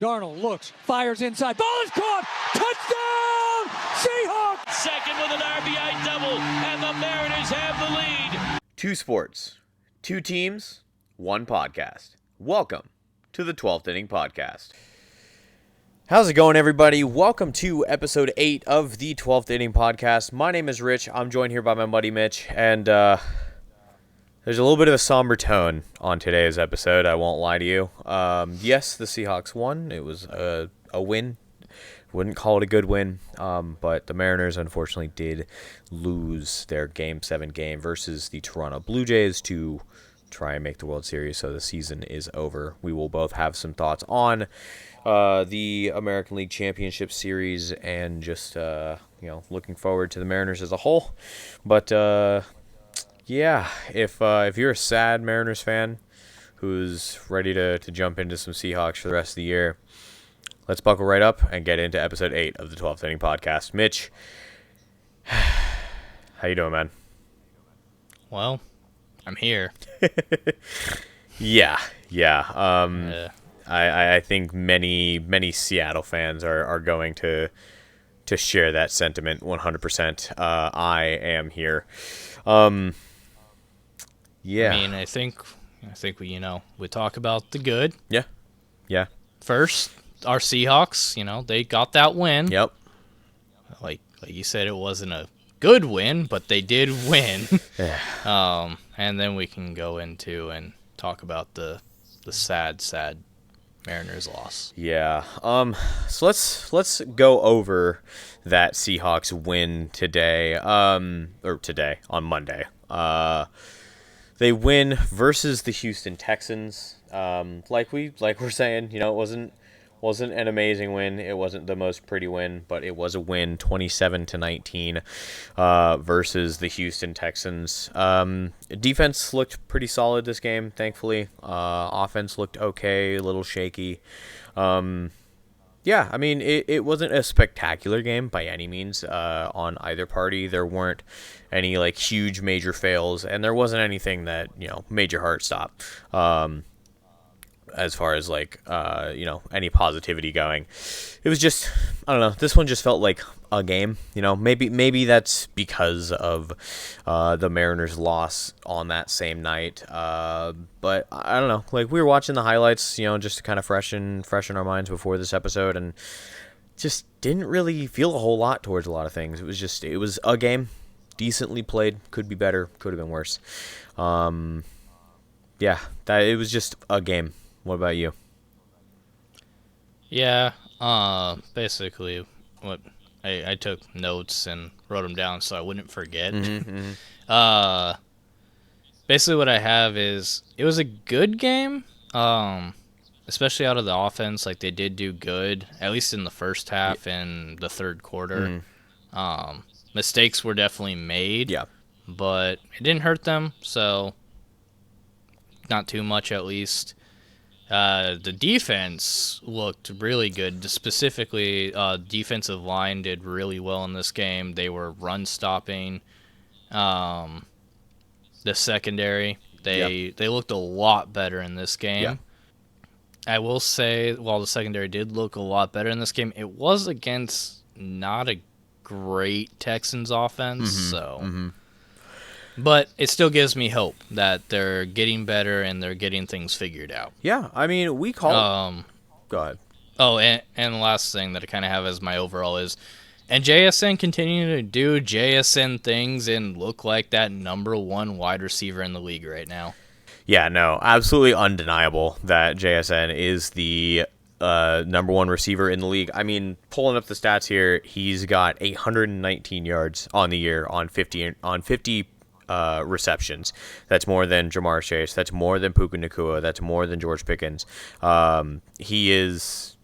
Darnold looks, fires inside, ball is caught, touchdown, Seahawks! Second with an RBI double, and the Mariners have the lead. 2 sports, 2 teams, 1 podcast. Welcome to the 12th Inning Podcast. How's it going, everybody? Welcome to episode 8 of the 12th Inning Podcast. My name is Rich. I'm joined here by my buddy Mitch, and there's a little bit of a somber tone on today's episode, I won't lie to you. Yes, the Seahawks won. It was a win. Wouldn't call it a good win, but the Mariners unfortunately did lose their Game 7 game versus the Toronto Blue Jays to try and make the World Series, so the season is over. We will both have some thoughts on the American League Championship Series and just looking forward to the Mariners as a whole. But yeah, if you're a sad Mariners fan who's ready to jump into some Seahawks for the rest of the year, let's buckle right up and get into episode 8 of the 12th Inning Podcast. Mitch, how you doing, man? Well, I'm here. Yeah. I think many Seattle fans are going to share that sentiment 100%. I am here. Yeah. I mean, I think we talk about the good. Yeah. First, our Seahawks, they got that win. Yep. Like you said, it wasn't a good win, but they did win. And then we can go into and talk about the sad Mariners loss. Yeah. So let's go over that Seahawks win today. On Monday. They win versus the Houston Texans. Like we're saying, it wasn't an amazing win. It wasn't the most pretty win, but it was a win, 27-19, versus the Houston Texans. Defense looked pretty solid this game, thankfully. Offense looked okay, a little shaky. Yeah, I mean, it wasn't a spectacular game by any means on either party. There weren't any huge major fails, and there wasn't anything that made your heart stop. As far as any positivity going, it was just, I don't know, this one just felt like a game. Maybe that's because of the Mariners loss on that same night, but I don't know, we were watching the highlights just to kind of freshen our minds before this episode, and just didn't really feel a whole lot towards a lot of things. It was a game, decently played, could be better, could have been worse. Yeah, it was just a game. What about you? Yeah, basically, what I took notes and wrote them down so I wouldn't forget. Basically, what I have is it was a good game, especially out of the offense. They did do good, at least in the first half and the third quarter. Mistakes were definitely made, but it didn't hurt them, so not too much at least. The defense looked really good. Specifically, defensive line did really well in this game. They were run stopping. The secondary, they looked a lot better in this game. Yeah. I will say, while the secondary did look a lot better in this game, it was against not a great Texans offense. But it still gives me hope that they're getting better and they're getting things figured out. Yeah, I mean, we call... Go ahead. Oh, and the last thing that I kind of have as my overall is, and JSN continuing to do JSN things and look like that number 1 wide receiver in the league right now. Yeah, no, absolutely undeniable that JSN is the number 1 receiver in the league. I mean, pulling up the stats here, he's got 819 yards on the year on 50 receptions. That's more than Jamar Chase. That's more than Puka Nacua. That's more than George Pickens.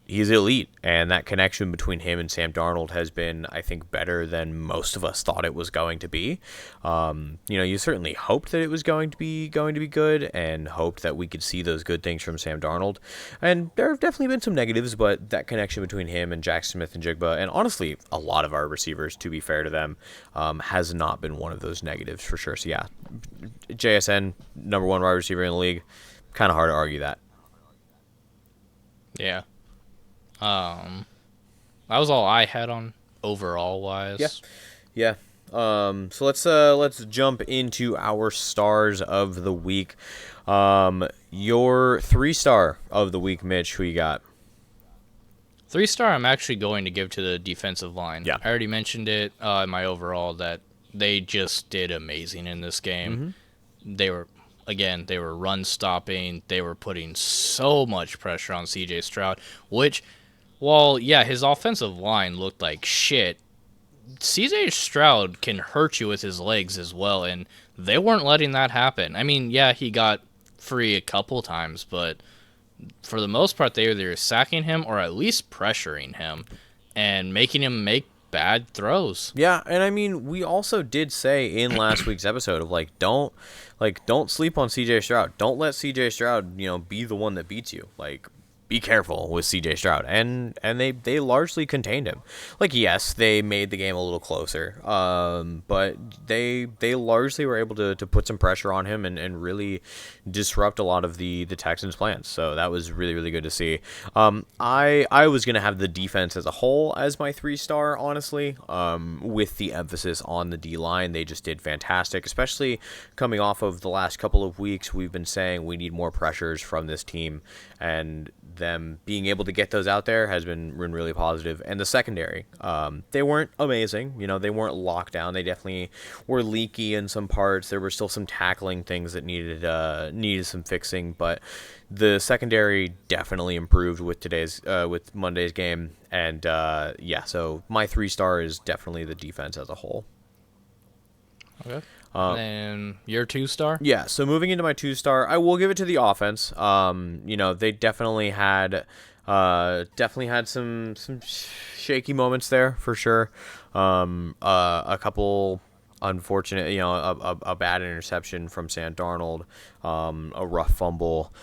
He's elite, and that connection between him and Sam Darnold has been, I think, better than most of us thought it was going to be. You certainly hoped that it was going to be good, and hoped that we could see those good things from Sam Darnold. And there have definitely been some negatives, but that connection between him and Jack Smith and Jigba, and honestly, a lot of our receivers, to be fair to them, has not been one of those negatives for sure. So yeah, JSN, number 1 wide receiver in the league, kind of hard to argue that. Yeah. That was all I had on overall wise. Yeah. So let's jump into our stars of the week. Your 3-star of the week, Mitch. Who you got? 3-star, I'm actually going to give to the defensive line. Yeah. I already mentioned it in my overall that they just did amazing in this game. They were run stopping. They were putting so much pressure on CJ Stroud, which, while, yeah, his offensive line looked like shit, CJ Stroud can hurt you with his legs as well, and they weren't letting that happen. I mean, yeah, he got free a couple times, but for the most part, they were either sacking him or at least pressuring him and making him make bad throws. Yeah, and I mean, we also did say in last week's episode of don't sleep on CJ Stroud. Don't let CJ Stroud, be the one that beats you. Be careful with CJ Stroud, and they largely contained him. Yes, they made the game a little closer, but they largely were able to put some pressure on him and really disrupt a lot of the Texans' plans. So that was really, really good to see. I was gonna have the defense as a whole as my 3-star, honestly, with the emphasis on the D line. They just did fantastic, especially coming off of the last couple of weeks. We've been saying we need more pressures from this team, and them being able to get those out there has been really positive. And the secondary, they weren't amazing. They weren't locked down. They definitely were leaky in some parts. There were still some tackling things that needed some fixing, but the secondary definitely improved with Monday's game. And so my 3-star is definitely the defense as a whole. Okay. And your 2-star? Yeah, so moving into my 2-star, I will give it to the offense. They definitely had some shaky moments there for sure. A couple unfortunate, a bad interception from Sam Darnold, a rough fumble.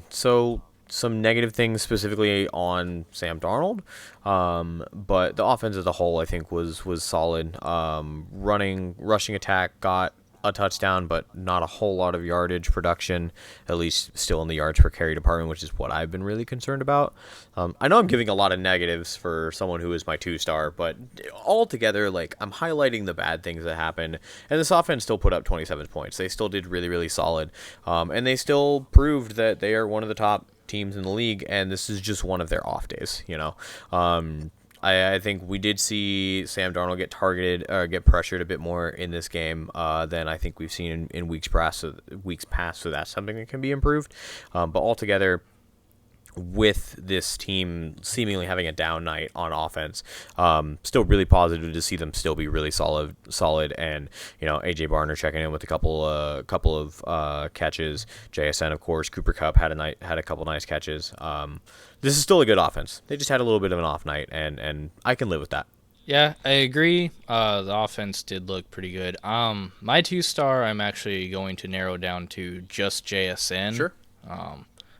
So some negative things specifically on Sam Darnold, but the offense as a whole, I think, was solid. Rushing attack got a touchdown, but not a whole lot of yardage production, at least still in the yards per carry department, which is what I've been really concerned about. I know I'm giving a lot of negatives for someone who is my 2-star, but altogether, I'm highlighting the bad things that happened, and this offense still put up 27 points. They still did really, really solid, and they still proved that they are one of the top teams in the league, and this is just one of their off days, I think we did see Sam Darnold get targeted, get pressured a bit more in this game than I think we've seen in weeks past. So that's something that can be improved. But altogether, with this team seemingly having a down night on offense, still really positive to see them still be really solid, and AJ Barner checking in with a couple of catches. JSN, of course, Cooper Kupp had a couple nice catches. This is still a good offense. They just had a little bit of an off night, and I can live with that. Yeah, I agree. The offense did look pretty good. My 2-star, I'm actually going to narrow down to just JSN. Sure.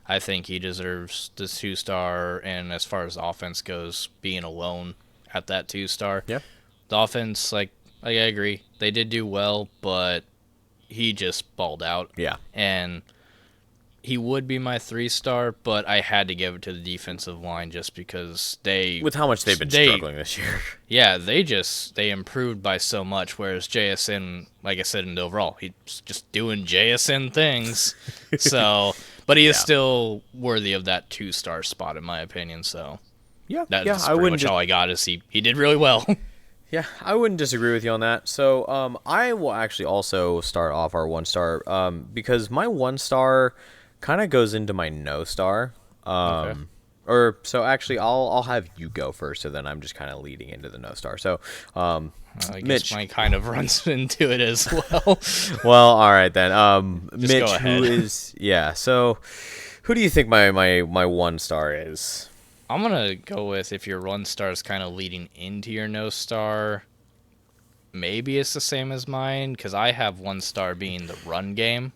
I think he deserves the 2-star, and as far as the offense goes, being alone at that 2-star. Yeah. The offense, I agree. They did do well, but he just balled out. Yeah. And he would be my 3-star, but I had to give it to the defensive line just because with how much they've been struggling this year. Yeah, they improved by so much, whereas JSN, like I said in the overall, he's just doing JSN things. So, but he is still worthy of that 2-star spot in my opinion. So that's pretty much all I got. Is he did really well. Yeah, I wouldn't disagree with you on that. So I will actually also start off our 1-star because my 1-star kind of goes into my no-star. Okay. Or so actually, I'll have you go first, so then I'm just kind of leading into the no-star. So, I guess Mitch, mine kind of runs into it as well. Well, all right then. Just Mitch, go ahead. So who do you think my 1-star is? I'm gonna go with, if your 1-star is kind of leading into your no-star, maybe it's the same as mine, because I have 1-star being the run game.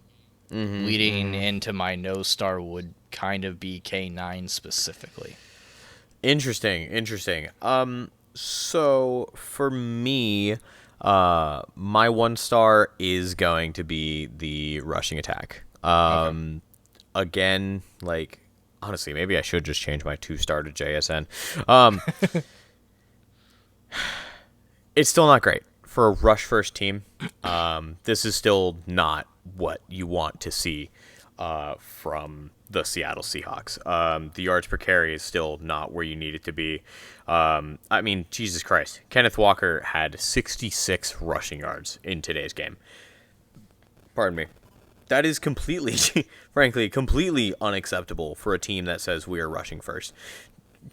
Leading into my no-star would kind of be K9 specifically. Interesting. So for me, my 1-star is going to be the rushing attack. Okay. Again, Honestly, maybe I should just change my 2-star to JSN. It's still not great for a rush first team. This is still not what you want to see from the Seattle Seahawks. The yards per carry is still not where you need it to be. I mean, Jesus Christ. Kenneth Walker had 66 rushing yards in today's game. Pardon me. That is completely, frankly, completely unacceptable for a team that says we are rushing first.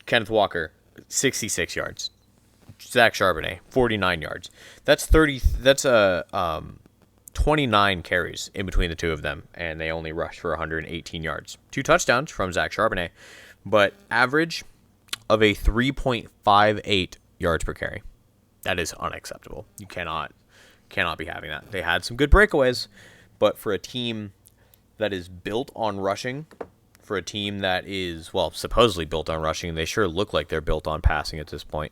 Kenneth Walker, 66 yards. Zach Charbonnet, 49 yards. That's 29 carries in between the two of them, and they only rushed for 118 yards. 2 touchdowns from Zach Charbonnet, but average of a 3.58 yards per carry. That is unacceptable. You cannot be having that. They had some good breakaways, but for a team that is built on rushing, for a team that is, well, supposedly built on rushing, they sure look like they're built on passing at this point.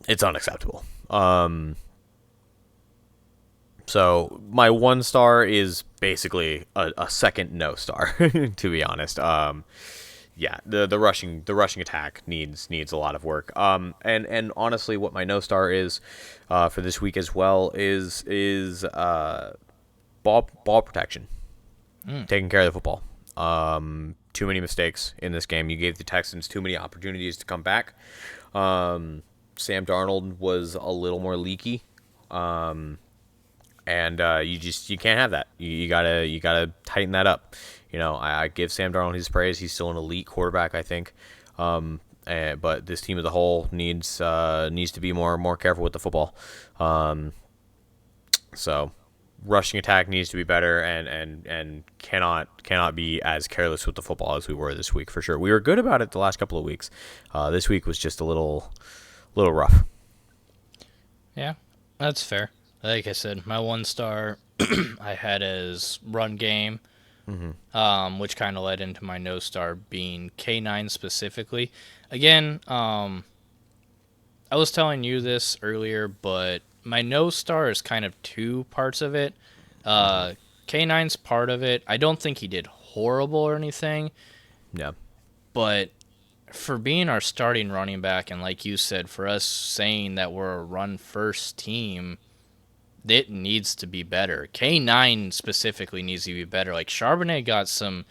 It's unacceptable. So my 1 star is basically a second no star, to be honest. Yeah, the rushing attack needs a lot of work. And honestly, what my no star is for this week as well is ball protection, taking care of the football. Too many mistakes in this game. You gave the Texans too many opportunities to come back. Sam Darnold was a little more leaky. And you can't have that. You gotta tighten that up. You know, I give Sam Darnold his praise. He's still an elite quarterback, I think. But this team as a whole needs to be more careful with the football. So rushing attack needs to be better and cannot be as careless with the football as we were this week for sure. We were good about it the last couple of weeks. This week was just a little rough. Yeah, that's fair. Like I said, my 1 star I had as run game, which kind of led into my no star being K9 specifically. Again, I was telling you this earlier, but my no star is kind of 2 parts of it. K9's part of it. I don't think he did horrible or anything. Yeah. But for being our starting running back, and like you said, for us saying that we're a run-first team, it needs to be better. K9 specifically needs to be better. Like, Charbonnet got some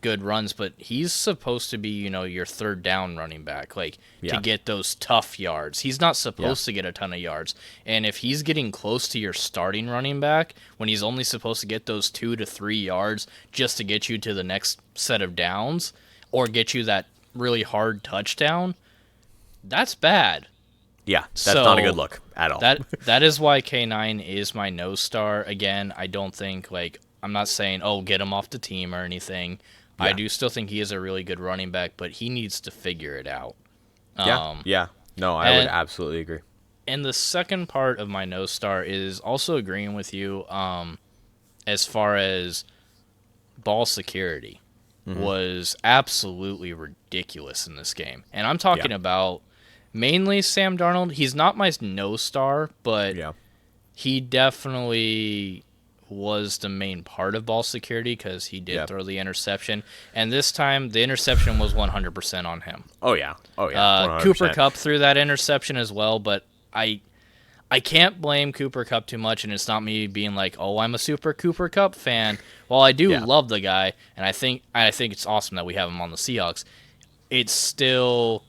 good runs, but he's supposed to be, your third down running back, to get those tough yards. He's not supposed to get a ton of yards. And if he's getting close to your starting running back, when he's only supposed to get those 2 to 3 yards just to get you to the next set of downs or get you that really hard touchdown, that's bad. Yeah, that's not a good look at all. That is why K9 is my no star. Again, I don't think, I'm not saying, get him off the team or anything. Yeah. I do still think he is a really good running back, but he needs to figure it out. Yeah. No, I would absolutely agree. And the second part of my no star is also agreeing with you as far as ball security was absolutely ridiculous in this game. And I'm talking about mainly Sam Darnold. He's not my no star, but he definitely was the main part of ball security because he did throw the interception. And this time, the interception was 100% on him. Oh, yeah. 100%. Cooper Kupp threw that interception as well, but I can't blame Cooper Kupp too much, and it's not me being like, I'm a super Cooper Kupp fan. While I do love the guy, and I think it's awesome that we have him on the Seahawks, it's still,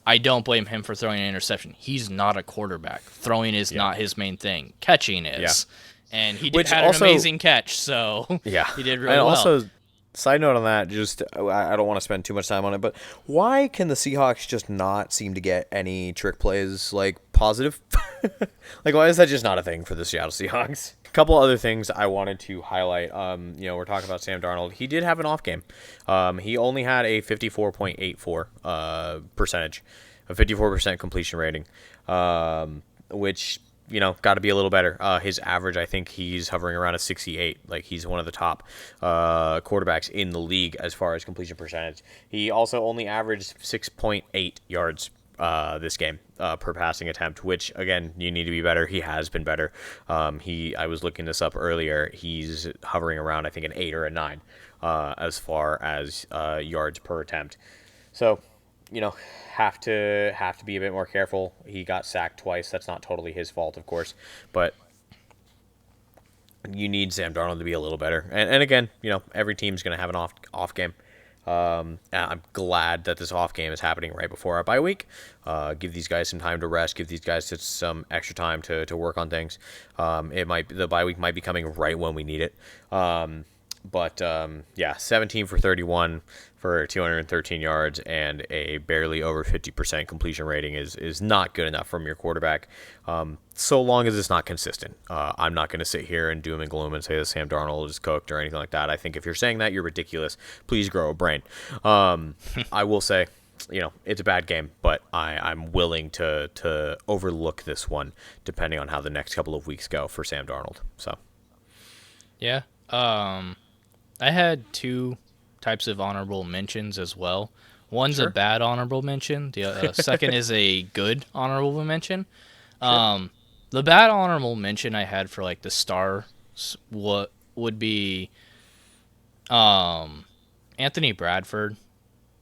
I don't blame him for throwing an interception. He's not a quarterback. Throwing is not his main thing. Catching is. And he had an amazing catch, so he did really well. Also, side note on that, just I don't want to spend too much time on it, but why can the Seahawks just not seem to get any trick plays positive? Why is that just not a thing for the Seattle Seahawks? A couple other things I wanted to highlight. We're talking about Sam Darnold. He did have an off game. He only had a 54.84 percentage, a 54% completion rating, which got to be a little better. His average, I think he's hovering around a 68. He's one of the top quarterbacks in the league as far as completion percentage. He also only averaged 6.8 yards this game per passing attempt, which again, you need to be better. He has been better. I was looking this up earlier. He's hovering around, I think, an 8 or a 9 as far as yards per attempt. So, have to be a bit more careful. He got sacked twice. That's not totally his fault, of course, but you need Sam Darnold to be a little better. And again, every team's going to have an off game. I'm glad that this off game is happening right before our bye week. Give these guys some time to rest. Give these guys some extra time to work on things. The bye week might be coming right when we need it. But 17 for 31 for 213 yards and a barely over 50% completion rating is not good enough from your quarterback. So long as it's not consistent. I'm not going to sit here and doom and gloom and say that Sam Darnold is cooked or anything like that. I think if you're saying that, you're ridiculous. Please grow a brain. I will say, it's a bad game, but I'm willing to overlook this one depending on how the next couple of weeks go for Sam Darnold. So, yeah. I had 2 types of honorable mentions as well. One's a bad honorable mention. The second is a good honorable mention. Sure. The bad honorable mention I had for the stars would be Anthony Bradford.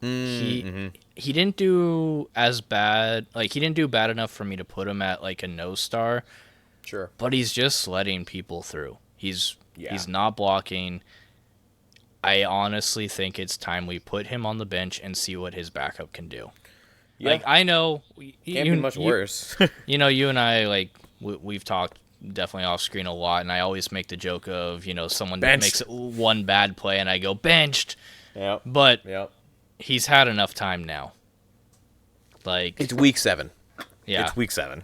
He didn't do as bad. He didn't do bad enough for me to put him at a no star. Sure. But he's just letting people through. He's not blocking. I honestly think it's time we put him on the bench and see what his backup can do. Yeah. I know can't be much worse. You and I we've talked definitely off screen a lot, and I always make the joke of someone benched. makes one bad play and I go benched. Yep. But he's had enough time now. It's week 7. Yeah. It's week 7.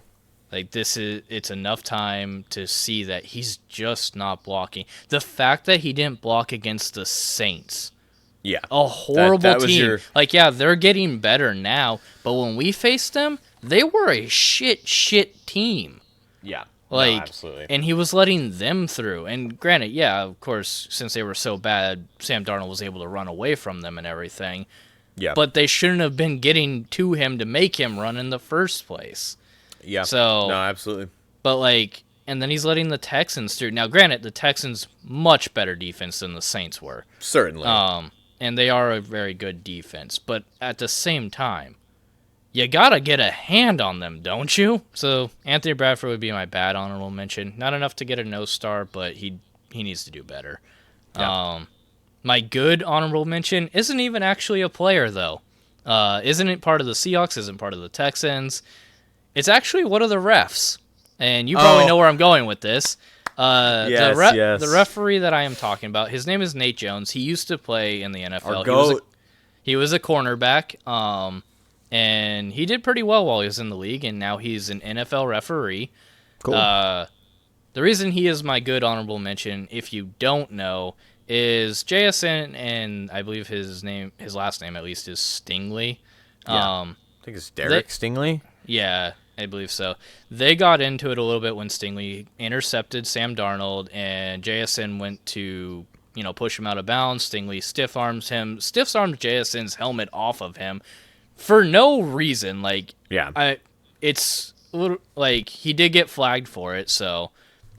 It's enough time to see that he's just not blocking. The fact that he didn't block against the Saints. Yeah. A horrible team. They're getting better now, but when we faced them, they were a shit team. Yeah. Absolutely. And he was letting them through. And granted, of course, since they were so bad, Sam Darnold was able to run away from them and everything. Yeah. But they shouldn't have been getting to him to make him run in the first place. Yeah. So, no, absolutely. But and then he's letting the Texans through. Now, granted, the Texans much better defense than the Saints were. Certainly. And they are a very good defense. But at the same time, you gotta get a hand on them, don't you? So Anthony Bradford would be my bad honorable mention. Not enough to get a no star, but he needs to do better. Yeah. My good honorable mention isn't even actually a player though. Isn't it part of the Seahawks? Isn't part of the Texans? It's actually one of the refs, and you probably know where I'm going with this. Yes. The referee that I am talking about, his name is Nate Jones. He used to play in the NFL. Our GOAT. He was a cornerback, and he did pretty well while he was in the league, and now he's an NFL referee. Cool. The reason he is my good honorable mention, if you don't know, is JSN, and I believe his last name at least, is Stingley. I think it's Derek Stingley. Yeah, I believe so. They got into it a little bit when Stingley intercepted Sam Darnold, and JSN went to, push him out of bounds. Stingley stiff-armed JSN's helmet off of him for no reason. It's a little, he did get flagged for it, so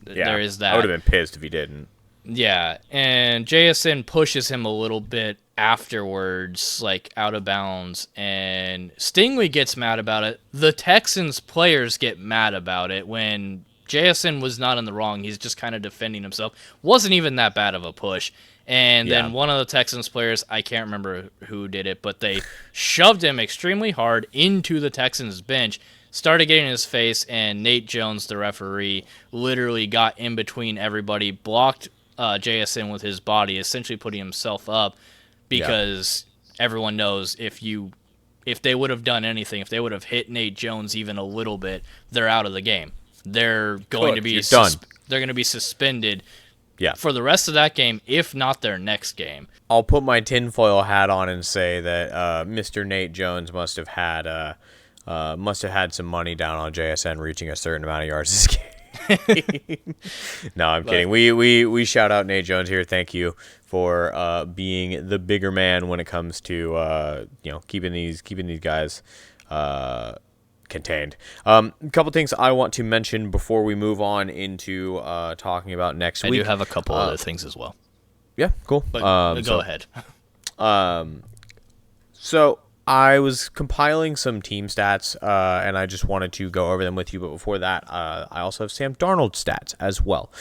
there is that. I would have been pissed if he didn't. Yeah, and JSN pushes him a little bit afterwards, out of bounds, and Stingley gets mad about it. The Texans players get mad about it when JSN was not in the wrong. He's just kind of defending himself. Wasn't even that bad of a push. And then one of the Texans players, I can't remember who did it, but they shoved him extremely hard into the Texans bench, started getting in his face, and Nate Jones, the referee, literally got in between everybody, blocked JSN with his body, essentially putting himself up, because everyone knows if they would have done anything, if they would have hit Nate Jones even a little bit, they're out of the game. They're going to be done. They're going to be suspended Yeah. For the rest of that game, if not their next game. I'll put my tinfoil hat on and say that Mr. Nate Jones must have had some money down on JSN reaching a certain amount of yards this game. No, I'm kidding. We shout out Nate Jones here. Thank you for being the bigger man when it comes to keeping these guys contained. A couple things I want to mention before we move on into talking about next week. I do have a couple other things as well. Yeah, cool. But go ahead. So I was compiling some team stats, and I just wanted to go over them with you. But before that, I also have Sam Darnold stats as well.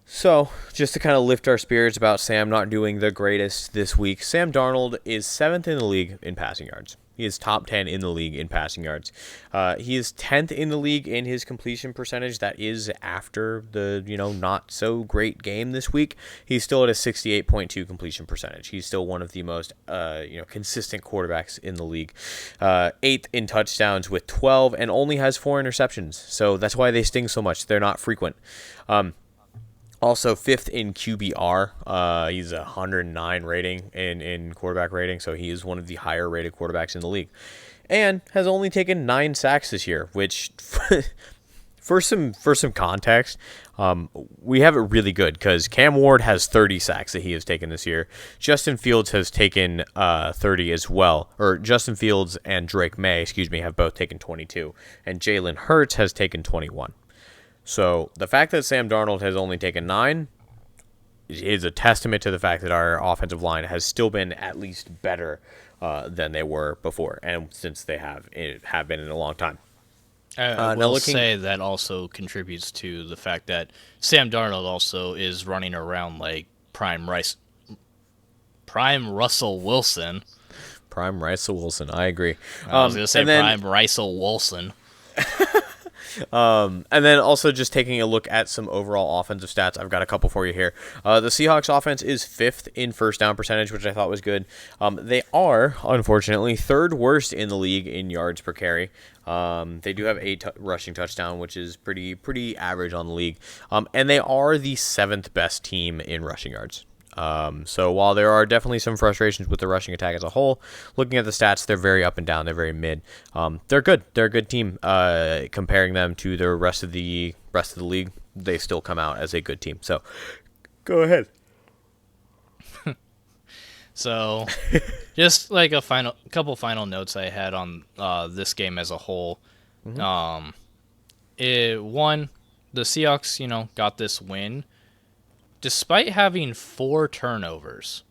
So just to kind of lift our spirits about Sam not doing the greatest this week, Sam Darnold is 7th in the league in passing yards. He is top 10 in the league in passing yards. He is 10th in the league in his completion percentage. That is after the not so great game this week. He's still at a 68.2 completion percentage. He's still one of the most consistent quarterbacks in the league. 8th in touchdowns with 12 and only has 4 interceptions. So that's why they sting so much. They're not frequent. Also 5th in QBR. He's a 109 rating in quarterback rating, so he is one of the higher rated quarterbacks in the league. And has only taken 9 sacks this year, which for some context, we have it really good because Cam Ward has 30 sacks that he has taken this year. Justin Fields has taken 30 as well. Or Justin Fields and Drake May, have both taken 22. And Jalen Hurts has taken 21. So the fact that Sam Darnold has only taken 9 is a testament to the fact that our offensive line has still been at least better than they were before, and since they have been in a long time. I will say that also contributes to the fact that Sam Darnold also is running around like prime Russell Wilson. Prime Russell Wilson, I agree. I was going to say prime Russell Wilson. And then also just taking a look at some overall offensive stats. I've got a couple for you here. The Seahawks offense is 5th in first down percentage, which I thought was good. They are, unfortunately, 3rd worst in the league in yards per carry. They do have 8 rushing touchdown, which is pretty average on the league. And they are the 7th best team in rushing yards. So while there are definitely some frustrations with the rushing attack as a whole, looking at the stats, they're very up and down. They're very mid. They're good. They're a good team. Comparing them to the rest of the league, they still come out as a good team. So go ahead. So just like a couple final notes I had on this game as a whole. Mm-hmm. The Seahawks, got this win despite having 4 turnovers.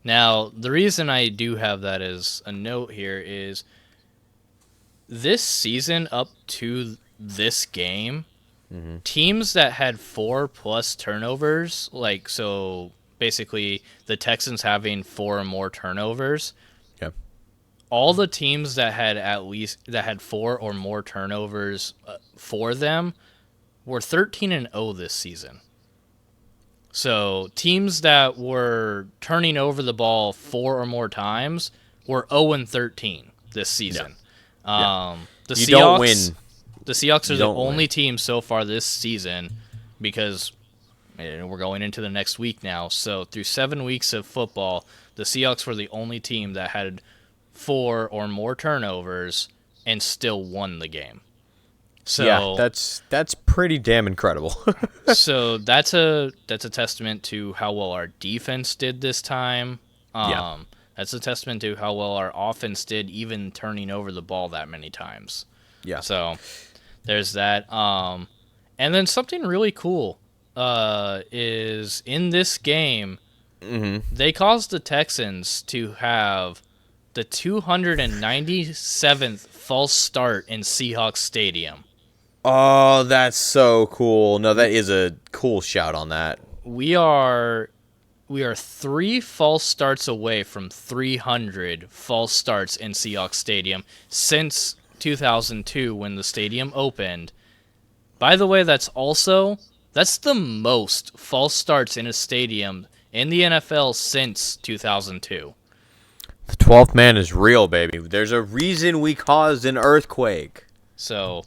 Now, the reason I do have that as a note here is this season up to this game, teams that had 4+ turnovers, so basically the Texans having 4 or more turnovers, all the teams that had 4 or more turnovers for them were 13-0 this season. So teams that were turning over the ball 4 or more times were 0-13 this season. The Seahawks don't win. The Seahawks are the only team so far this season, because we're going into the next week now. So through 7 weeks of football, the Seahawks were the only team that had 4 or more turnovers and still won the game. So yeah, that's pretty damn incredible. So that's a testament to how well our defense did this time. That's a testament to how well our offense did, even turning over the ball that many times. Yeah. So there's that. And then something really cool is in this game, they caused the Texans to have the 297th false start in Seahawks Stadium. Oh, that's so cool. No, that is a cool shout on that. We are 3 false starts away from 300 false starts in Seahawks Stadium since 2002 when the stadium opened. By the way, that's the most false starts in a stadium in the NFL since 2002. The 12th man is real, baby. There's a reason we caused an earthquake. So,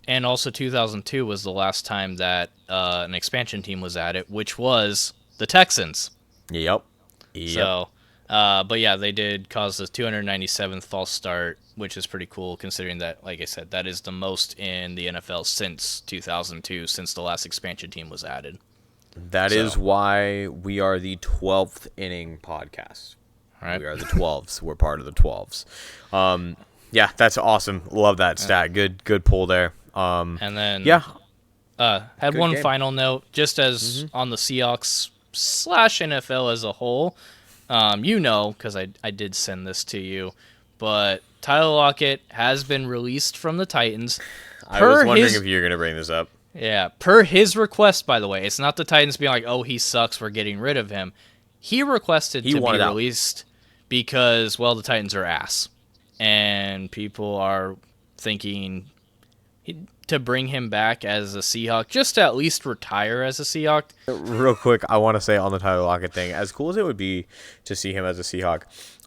and also 2002 was the last time that an expansion team was at it, which was the Texans. Yep. So, But yeah, they did cause the 297th false start, which is pretty cool considering that, like I said, that is the most in the NFL since 2002, since the last expansion team was added. That is why we are the 12th inning podcast. All right. We are the 12s. We're part of the 12s. Yeah, that's awesome. Love that stat. Good pull there. And then had Good one game. final note, just as on the Seahawks / NFL as a whole. Because I did send this to you, but Tyler Lockett has been released from the Titans. I was wondering if you were going to bring this up. Yeah, per his request, by the way. It's not the Titans being like, oh, he sucks, we're getting rid of him. He requested to be released because, well, the Titans are ass. And people are thinking to bring him back as a Seahawk, just to at least retire as a Seahawk. Real quick, I want to say on the Tyler Lockett thing, as cool as it would be to see him as a Seahawk,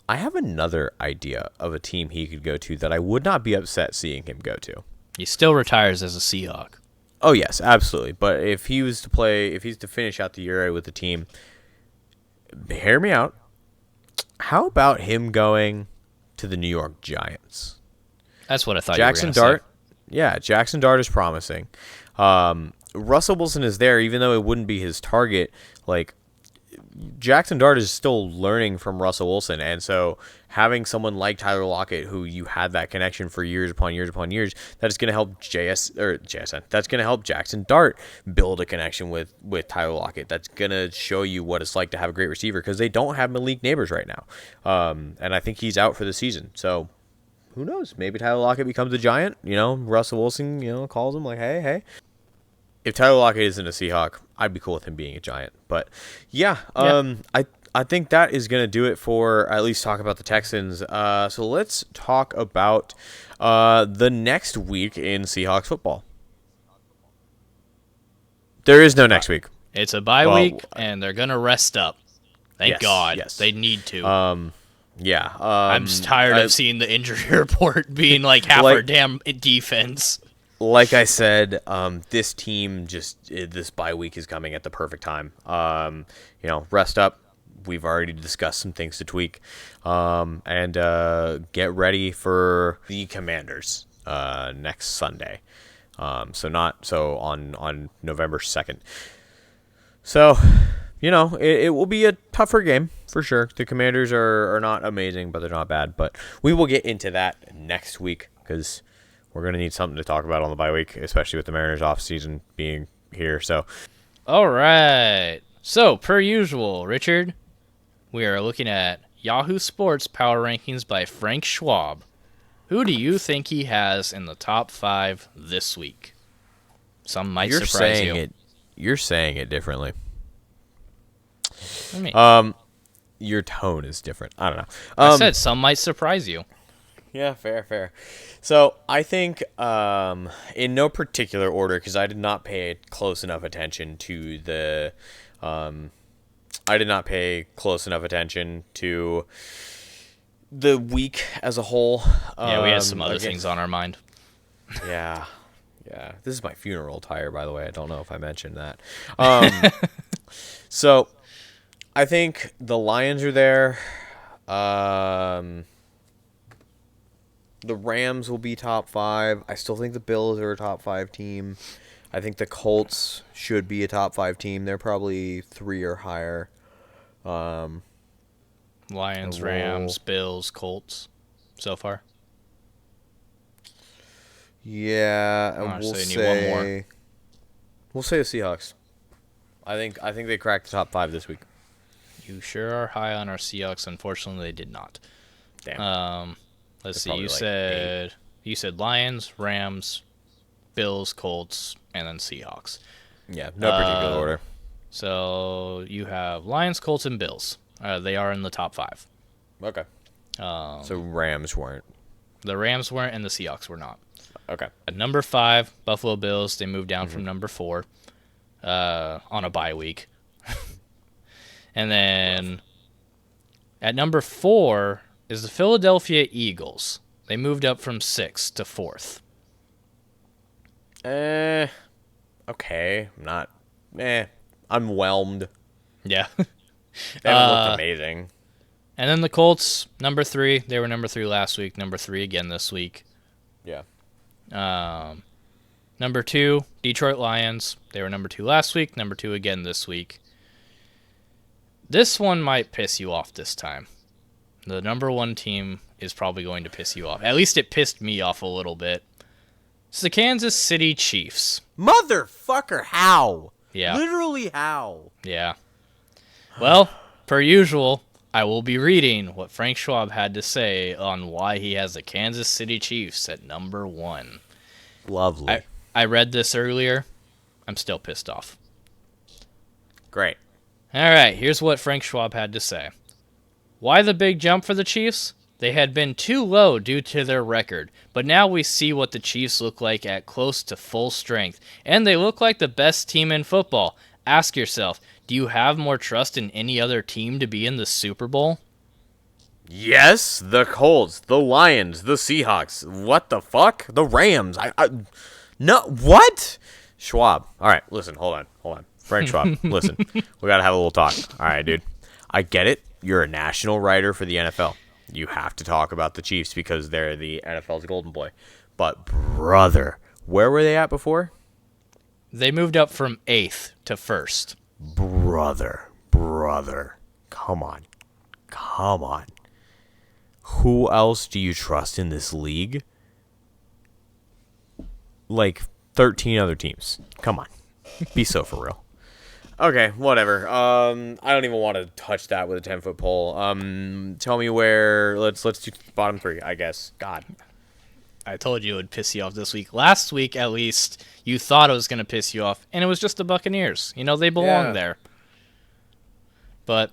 I have another idea of a team he could go to that I would not be upset seeing him go to. He still retires as a Seahawk. Oh, yes, absolutely. But if he's to finish out the year with the team, hear me out. How about him going to the New York Giants? That's what I thought Jackson you were Dart. Yeah, Jackson Dart is promising. Russell Wilson is there, even though it wouldn't be his target. Like, Jackson Dart is still learning from Russell Wilson, and so having someone like Tyler Lockett, who you had that connection for years upon years upon years, that is going to help That's going to help Jackson Dart build a connection with Tyler Lockett. That's going to show you what it's like to have a great receiver, because they don't have Malik Neighbors right now, and I think he's out for the season. So who knows? Maybe Tyler Lockett becomes a Giant. Russell Wilson, calls him like, hey. If Tyler Lockett isn't a Seahawk, I'd be cool with him being a Giant. But I think that is going to do it for at least talk about the Texans. So let's talk about the next week in Seahawks football. There is no next week. It's a bye week, and they're going to rest up. Thank God. Yes. They need to. I'm just tired of seeing the injury report being like half our damn defense. Like I said, this team this bye week is coming at the perfect time. Rest up. We've already discussed some things to tweak, and get ready for the Commanders next Sunday. So on November 2nd. So, it will be a tougher game for sure. The Commanders are not amazing, but they're not bad. But we will get into that next week, because we're going to need something to talk about on the bye week, especially with the Mariners off season being here. So, all right. So, per usual, Richard, we are looking at Yahoo Sports Power Rankings by Frank Schwab. Who do you think he has in the top 5 this week? Some might surprise you. You're saying it differently. I mean, your tone is different. I don't know. I said some might surprise you. Yeah, fair. So I think, in no particular order, because I did not pay close enough attention to the, week as a whole. Yeah, we had some other things on our mind. Yeah. This is my funeral attire, by the way. I don't know if I mentioned that. So I think the Lions are there. The Rams will be top 5. I still think the Bills are a top 5 team. I think the Colts should be a top 5 team. They're probably 3 or higher. Lions, Rams, Bills, Colts, so far. Yeah, and we'll say one more. We'll say the Seahawks. I think they cracked the top 5 this week. You sure are high on our Seahawks. Unfortunately, they did not. Damn. Let's They're see. You like said Lions, Rams, Bills, Colts, and then Seahawks. Yeah, no particular order. So you have Lions, Colts, and Bills. They are in the top 5. Okay. So Rams weren't. The Rams weren't, and the Seahawks were not. Okay. At number 5, Buffalo Bills. They moved down from number 4 on a bye week. And then at number 4 is the Philadelphia Eagles. They moved up from 6th to 4th. Okay. I'm whelmed. Yeah. They haven't looked amazing. And then the Colts, number 3. They were number 3 last week, number 3 again this week. Yeah. Number 2, Detroit Lions. They were number 2 last week, number 2 again this week. This one might piss you off this time. The number 1 team is probably going to piss you off. At least it pissed me off a little bit. It's the Kansas City Chiefs. Motherfucker, how? Yeah. Literally how? Yeah. Well, per usual, I will be reading what Frank Schwab had to say on why he has the Kansas City Chiefs at number 1. Lovely. I read this earlier. I'm still pissed off. Great. All right, here's what Frank Schwab had to say. Why the big jump for the Chiefs? They had been too low due to their record, but now we see what the Chiefs look like at close to full strength, and they look like the best team in football. Ask yourself, do you have more trust in any other team to be in the Super Bowl? Yes, the Colts, the Lions, the Seahawks. What the fuck? The Rams. No, what? Schwab. All right, listen, hold on. Frank Schwab, listen. We got to have a little talk. All right, dude. I get it. You're a national writer for the NFL. You have to talk about the Chiefs because they're the NFL's golden boy. But, brother, where were they at before? They moved up from 8th to 1st. Brother. Come on. Who else do you trust in this league? Like 13 other teams. Come on. Be so for real. Okay, whatever. I don't even want to touch that with a 10-foot pole. Tell me where. Let's do bottom 3, I guess. God. I told you it would piss you off this week. Last week, at least, you thought it was going to piss you off, and it was just the Buccaneers. You know, they belong there. But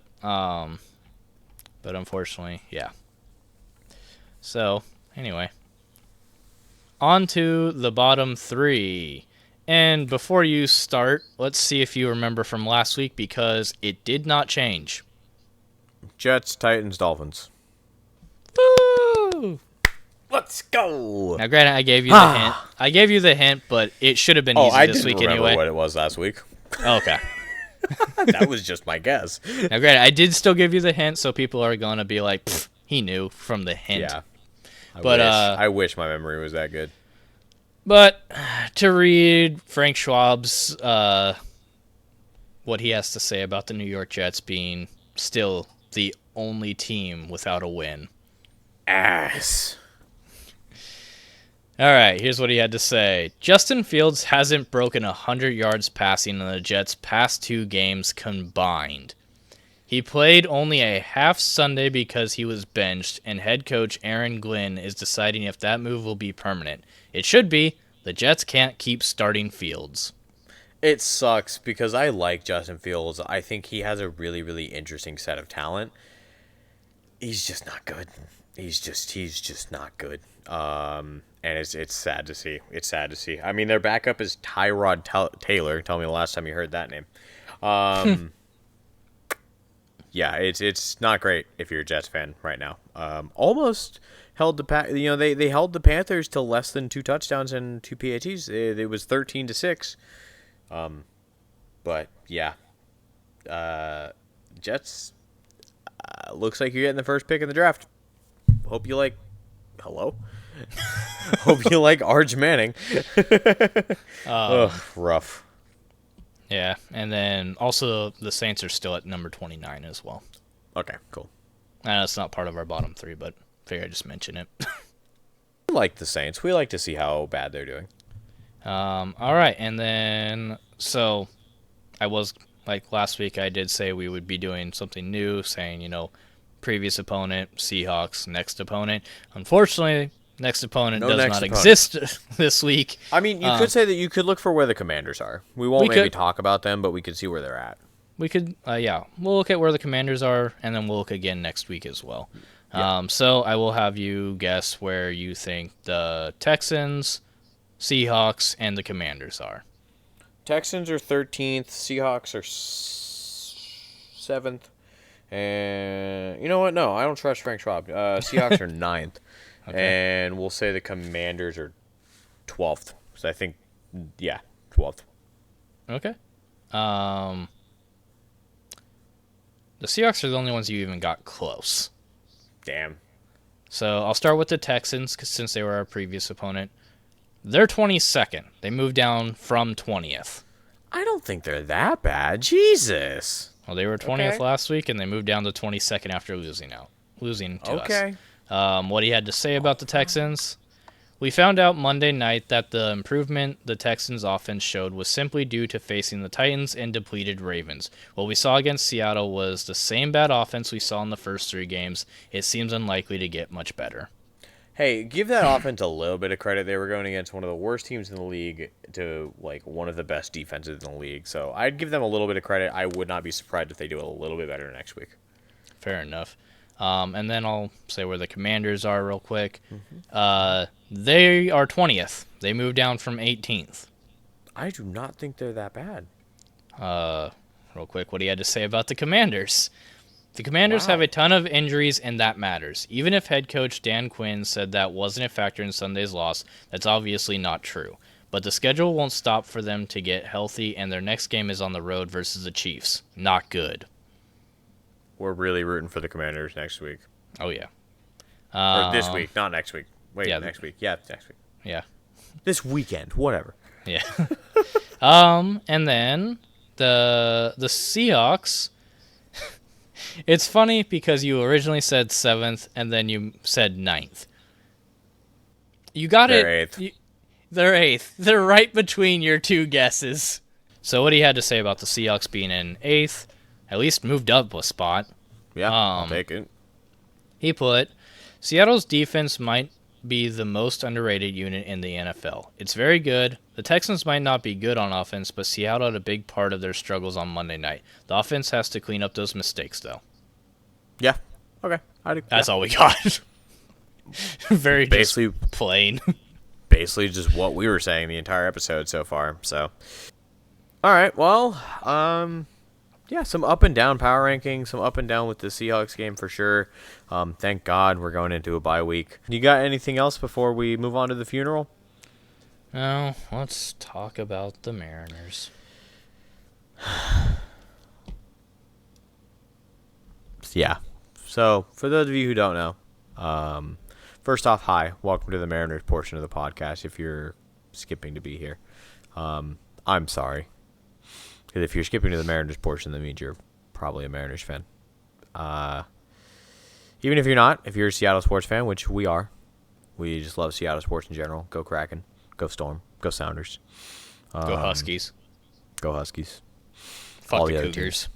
unfortunately, yeah. So, anyway. On to the bottom 3. And before you start, let's see if you remember from last week, because it did not change. Jets, Titans, Dolphins. Woo! Let's go. Now, granted, I gave you the hint. But it should have been easy this week anyway. I didn't remember what it was last week. Oh, okay. That was just my guess. Now, granted, I did still give you the hint, so people are going to be like, he knew from the hint. Yeah. I wish my memory was that good. But to read Frank Schwab's what he has to say about the New York Jets being still the only team without a win. Ass. All right, here's what he had to say. Justin Fields hasn't broken 100 yards passing in the Jets' past 2 games combined. He played only a half Sunday because he was benched, and head coach Aaron Glenn is deciding if that move will be permanent. It should be. The Jets can't keep starting Fields. It sucks because I like Justin Fields. I think he has a really, really interesting set of talent. He's just not good. He's just not good. And it's sad to see. It's sad to see. I mean, their backup is Tyrod Taylor. Tell me the last time you heard that name. Yeah, it's not great if you're a Jets fan right now. Almost held the they held the Panthers to less than 2 touchdowns and 2 PATs. It was 13-6. But yeah, Jets. Looks like you're getting the first pick in the draft. Hope you like. Hello. Hope you like Arch Manning. Ugh, rough. Yeah, and then also the Saints are still at number 29 as well. Okay, cool. I know it's not part of our bottom 3, but figure I just mention it. We like the Saints. We like to see how bad they're doing. All right, and then so I was like last week. I did say we would be doing something new, saying previous opponent Seahawks, next opponent. Unfortunately, next opponent does not exist this week. I mean, you could say that you could look for where the Commanders are. We won't maybe talk about them, but we could see where they're at. We could, yeah. We'll look at where the Commanders are, and then we'll look again next week as well. Yeah. So I will have you guess where you think the Texans, Seahawks, and the Commanders are. Texans are 13th. Seahawks are 7th. And you know what? No, I don't trust Frank Schwab. Seahawks are 9th. Okay. And we'll say the Commanders are 12th. So I think, 12th. Okay. The Seahawks are the only ones you even got close. Damn. So I'll start with the Texans, 'cause since they were our previous opponent. They're 22nd. They moved down from 20th. I don't think they're that bad. Jesus. Well, they were 20th Okay. last week, and they moved down to 22nd after losing to us. Okay. What he had to say about the Texans. We found out Monday night that the improvement the Texans offense showed was simply due to facing the Titans and depleted Ravens. What we saw against Seattle was the same bad offense we saw in the first 3 games. It seems unlikely to get much better. Hey, give that offense a little bit of credit. They were going against one of the worst teams in the league to like one of the best defenses in the league. So I'd give them a little bit of credit. I would not be surprised if they do a little bit better next week. Fair enough. And then I'll say where the Commanders are real quick. They are 20th. They moved down from 18th. I do not think they're that bad. Real quick, what he had to say about the Commanders. The Commanders have a ton of injuries, and that matters. Even if head coach Dan Quinn said that wasn't a factor in Sunday's loss, that's obviously not true. But the schedule won't stop for them to get healthy, and their next game is on the road versus the Chiefs. Not good. We're really rooting for the Commanders next week. Oh, yeah. Or this week, not next week. Wait, yeah, next week. Yeah, next week. Yeah. This weekend, whatever. Yeah. And then the Seahawks. It's funny because you originally said 7th and then you said 9th. You got They're it. 8th. They're 8th. They're right between your 2 guesses. So what he had to say about the Seahawks being in 8th, at least moved up a spot. Yeah, I'll take it. He put, Seattle's defense might be the most underrated unit in the NFL. It's very good. The Texans might not be good on offense, but Seattle had a big part of their struggles on Monday night. The offense has to clean up those mistakes, though. Yeah. Okay. That's all we got. Very basically just plain. Basically just what we were saying the entire episode so far. So, all right. Well, yeah, some up and down power rankings, some up and down with the Seahawks game for sure. Thank God we're going into a bye week. You got anything else before we move on to the funeral? No, let's talk about the Mariners. Yeah. So, for those of you who don't know, first off, hi. Welcome to the Mariners portion of the podcast if you're skipping to be here. I'm sorry. Because if you're skipping to the Mariners portion, that means you're probably a Mariners fan. Even if you're not, if you're a Seattle sports fan, which we are, we just love Seattle sports in general. Go Kraken. Go Storm. Go Sounders. Go Huskies. Go Huskies. Fuck all the the other Cougars.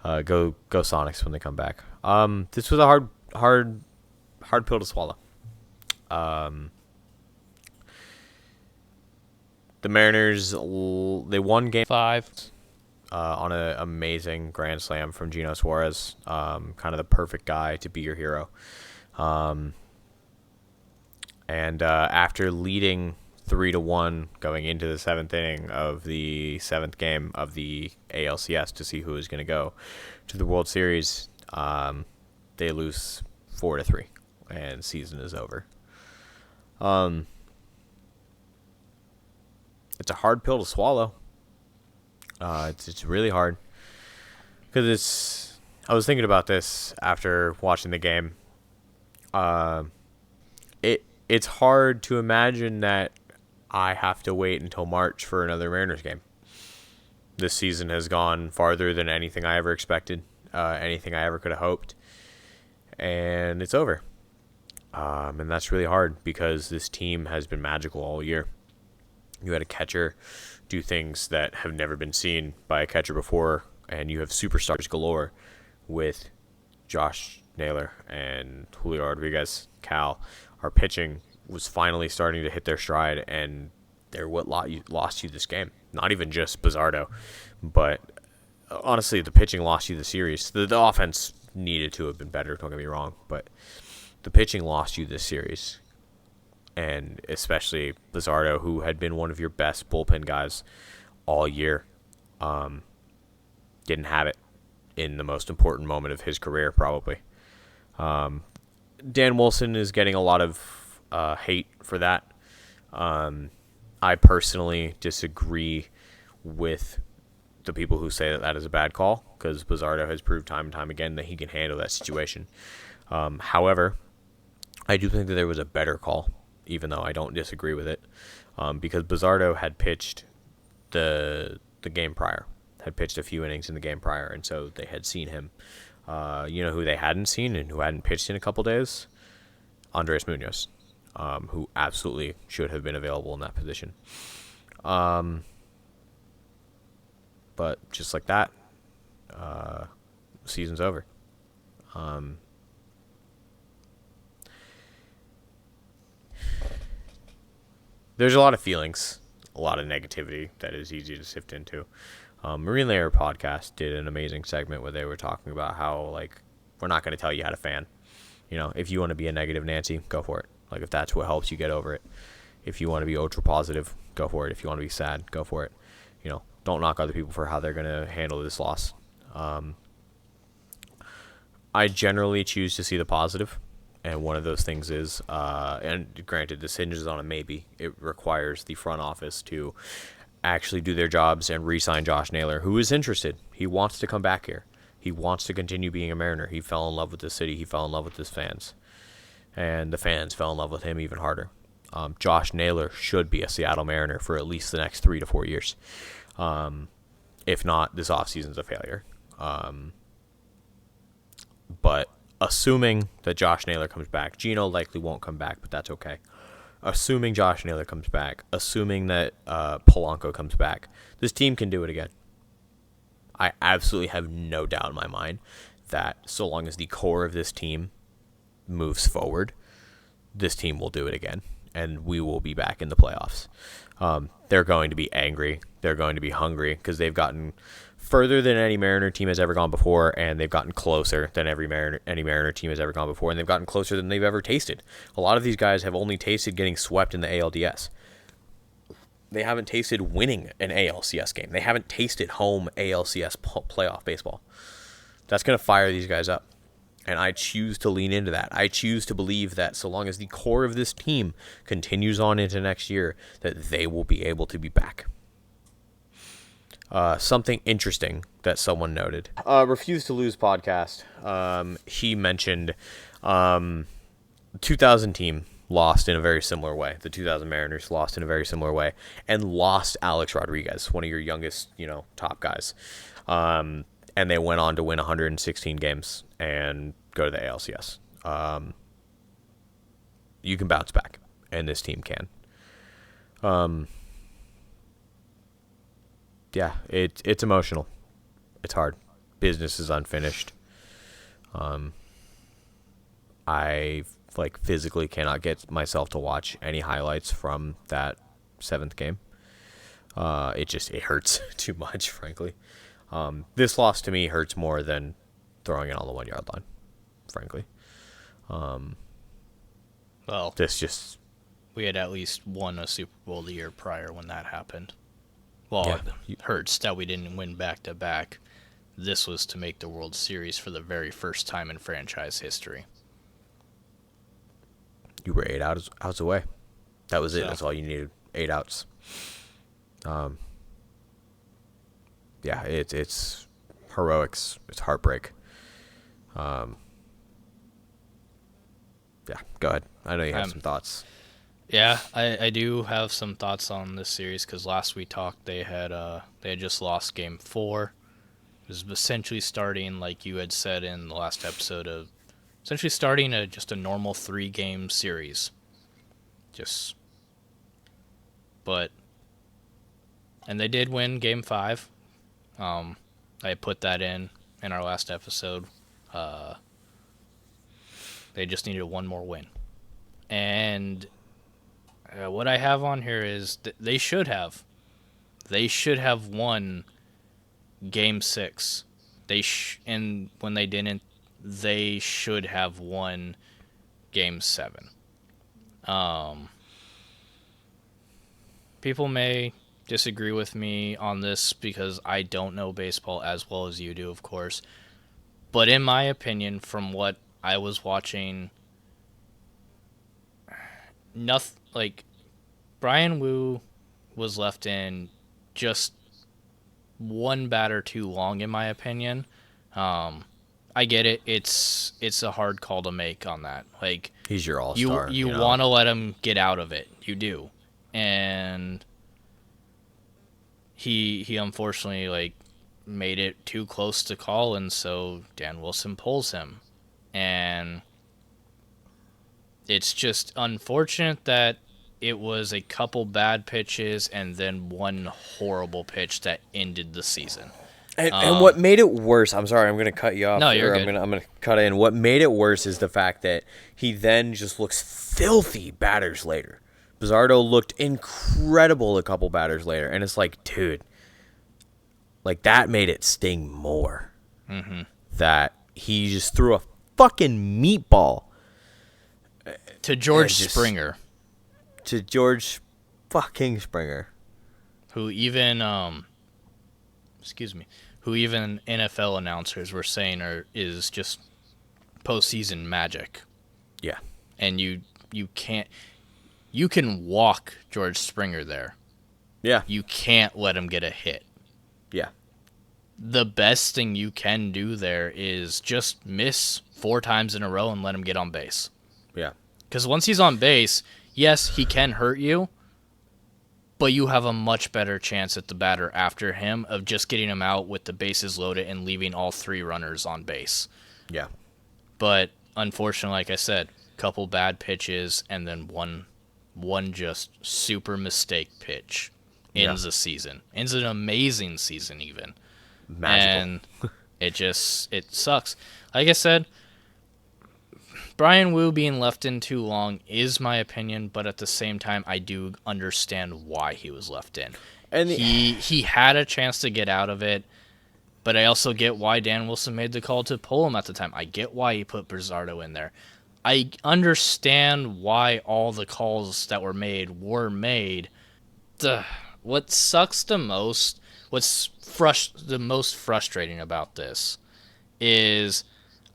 Go Sonics when they come back. This was a hard pill to swallow. The Mariners, they won game 5 on an amazing grand slam from Geno Suarez. Kind of the perfect guy to be your hero. And after leading 3-1 going into the 7th inning of the 7th game of the ALCS to see who is going to go to the World Series, they lose 4-3, and season is over. It's a hard pill to swallow. It's really hard because I was thinking about this after watching the game. It's hard to imagine that I have to wait until March for another Mariners game. This season has gone farther than anything I ever expected, anything I ever could have hoped, and it's over. And that's really hard because this team has been magical all year. You had a catcher do things that have never been seen by a catcher before, and you have superstars galore with Josh Naylor and Julio Rodriguez, Cal. Our pitching was finally starting to hit their stride, and they're what lost you this game. Not even just Bizzardo, but honestly, the pitching lost you the series. The offense needed to have been better, don't get me wrong, but the pitching lost you this series. And especially Bizzardo, who had been one of your best bullpen guys all year, didn't have it in the most important moment of his career, probably. Dan Wilson is getting a lot of hate for that. I personally disagree with the people who say that that is a bad call, because Bizzardo has proved time and time again that he can handle that situation. However, I do think that there was a better call, even though I don't disagree with it, because Bizzardo had pitched the game prior, had pitched a few innings in the game prior, and so they had seen him. You know who they hadn't seen and who hadn't pitched in a couple days? Andres Munoz, who absolutely should have been available in that position. But just like that, season's over. There's a lot of feelings, a lot of negativity that is easy to sift into. Marine Layer podcast did an amazing segment where they were talking about how, like, we're not going to tell you how to fan. You know, if you want to be a negative Nancy, go for it. Like, if that's what helps you get over it. If you want to be ultra positive, go for it. If you want to be sad, go for it. You know, don't knock other people for how they're going to handle this loss. I generally choose to see the positive, and one of those things is, and granted, this hinges on a maybe, it requires the front office to actually do their jobs and re-sign Josh Naylor, who is interested. He wants to come back here. He wants to continue being a Mariner. He fell in love with the city. He fell in love with his fans. And the fans fell in love with him even harder. Josh Naylor should be a Seattle Mariner for at least the next 3 to 4 years. If not, this offseason's a failure. But assuming that Josh Naylor comes back, Gino likely won't come back, but that's okay. Assuming Josh Naylor comes back, assuming that Polanco comes back, this team can do it again. I absolutely have no doubt in my mind that so long as the core of this team moves forward, this team will do it again, and we will be back in the playoffs. They're going to be angry. They're going to be hungry because they've gotten further than any Mariner team has ever gone before, and they've gotten closer than any Mariner team has ever gone before, and they've gotten closer than they've ever tasted. A lot of these guys have only tasted getting swept in the ALDS. They haven't tasted winning an ALCS game. They haven't tasted home ALCS playoff baseball. That's going to fire these guys up. And I choose to lean into that. I choose to believe that so long as the core of this team continues on into next year, that they will be able to be back. Something interesting that someone noted. Refuse to Lose podcast. He mentioned 2000 team lost in a very similar way. The 2000 Mariners lost in a very similar way and lost Alex Rodriguez, one of your youngest, top guys. And they went on to win 116 games and go to the ALCS. You can bounce back, and this team can. Yeah, it's emotional. It's hard. Business is unfinished. I physically cannot get myself to watch any highlights from that 7th game. It hurts too much, frankly. This loss to me hurts more than throwing it on the 1 yard line, frankly. Well, we had at least won a Super Bowl the year prior when that happened. Well, yeah, it hurts that we didn't win back-to-back. This was to make the World Series for the very first time in franchise history. You were 8 outs away. That was it. That's all you needed. 8 outs. Yeah, it's heroics. It's heartbreak. Yeah, go ahead. I know you have some thoughts. Yeah, I do have some thoughts on this series because last we talked, they had just lost Game 4. It was essentially starting, like you had said in the last episode, of essentially starting just a normal 3-game series. And they did win Game 5. I put that in our last episode. They just needed one more win. And what I have on here is they should have won Game 6. And when they didn't, they should have won Game 7. People may disagree with me on this because I don't know baseball as well as you do, of course. But in my opinion, from what I was watching, Brian Wu was left in just one batter too long, in my opinion. I get it. It's a hard call to make on that. Like, he's your all-star. You want to let him get out of it. You do. And he unfortunately, like, made it too close to call, and so Dan Wilson pulls him. And it's just unfortunate that it was a couple bad pitches and then one horrible pitch that ended the season. And what made it worse, I'm sorry, I'm going to cut you off. No, you're good. I'm going to cut in. What made it worse is the fact that he then just looks filthy batters later. Bizzardo looked incredible a couple batters later, and it's like, dude, like, that made it sting more. Mm-hmm. That he just threw a fucking meatball to George Springer. To George fucking Springer. Who even NFL announcers were saying is just postseason magic. Yeah. And you can walk George Springer there. Yeah. You can't let him get a hit. Yeah. The best thing you can do there is just miss 4 times in a row and let him get on base. Yeah. Because once he's on base, yes, he can hurt you, but you have a much better chance at the batter after him of just getting him out with the bases loaded and leaving all 3 runners on base. Yeah. But unfortunately, like I said, couple bad pitches and then one just super mistake pitch ends the season. Ends an amazing season even. Magical. And it sucks. Like I said, Brian Wu being left in too long is my opinion, but at the same time, I do understand why he was left in. And he had a chance to get out of it, but I also get why Dan Wilson made the call to pull him at the time. I get why he put Bizzardo in there. I understand why all the calls that were made were made. What sucks the most, what's the most frustrating about this is,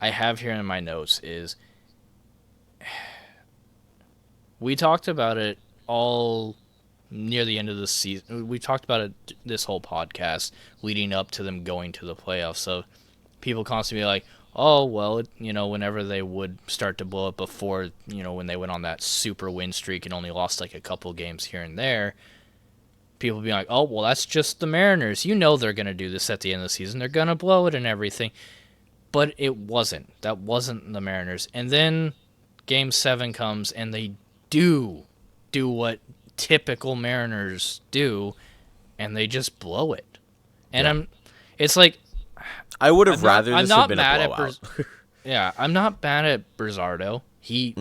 I have here in my notes, is we talked about it all near the end of the season. We talked about it this whole podcast leading up to them going to the playoffs. So people constantly be like, oh, well, whenever they would start to blow up before, when they went on that super win streak and only lost like a couple games here and there, people be like, oh, well, that's just the Mariners. They're going to do this at the end of the season. They're going to blow it and everything. But it wasn't. That wasn't the Mariners. And then Game 7 comes and they do what typical Mariners do, and they just blow it. And it's like, I would have rather this have been a blowout. I'm not mad at Bizzardo. He